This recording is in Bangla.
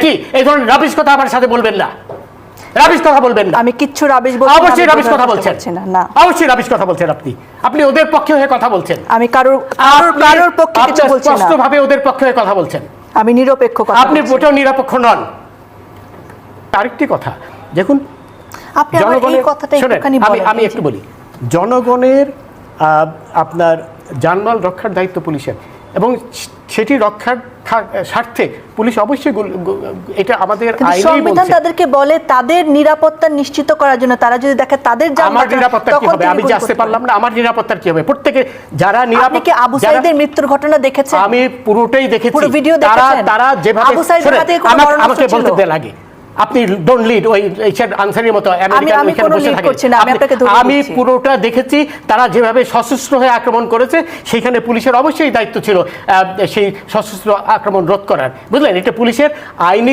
কি এই ধরনের রাবিশ কথা আমার সাথে বলবেন না, রাবিশ কথা বলবেন না। আমি কিচ্ছু রাবিশ বলছি না, অবশ্যই রাবিশ কথা বলছেন না, অবশ্যই রাবিশ কথা বলছেন আপনি ওদের পক্ষে হয়ে কথা বলছেন। আমি কারোর পক্ষে কিছু বলছি না, স্পষ্টভাবে ওদের পক্ষে হয়ে কথা বলছেন। আমি নিরপেক্ষ কথা আপনি বলছি। মোটেও নিরপেক্ষ নন। আরেকটি কথা দেখুন, আপনি আমার এই কথাটা একটুখানি বলেন। আমি একটু বলি, জনগণের আপনার জানমাল রক্ষার দায়িত্ব পুলিশের, এবং সেটি রক্ষার স্বার্থে পুলিশ অবশ্যই এটা আমাদের আইনেই সংবিধান বলছে। তাদেরকে বলে তাদের নিরাপত্তা নিশ্চিত করার জন্য, তারা যদি দেখে তাদের আমার নিরাপত্তা কি হবে? আমি যে আসতে পারলাম না, আমার নিরাপত্তার কি হবে? প্রত্যেকে যারা আপনি কি আবু সাঈদের মৃত্যুর ঘটনা দেখেছেন? আমি পুরোটাই দেখেছি, পুরো ভিডিও দেখেছেন? তারা যেভাবে আবু সাঈদের হাতে কোনো মরণাস্ত্র আমাকে বলতে ছিল? দেন আগে, আপনি ডোন্ট লিড ওই আনসারের মতো আমেরিকান আমি ওইখানে কোনো বসে lead থাকে। করছি না, আমি আপনাকে ধরে আমি দিচ্ছি। পুরোটা দেখেছি, তারা যেভাবে সশস্ত্র হয়ে আক্রমণ করেছে, সেখানে পুলিশের অবশ্যই দায়িত্ব ছিল সেই সশস্ত্র আক্রমণ রোধ করার, বুঝলেন? এটা পুলিশের আইনি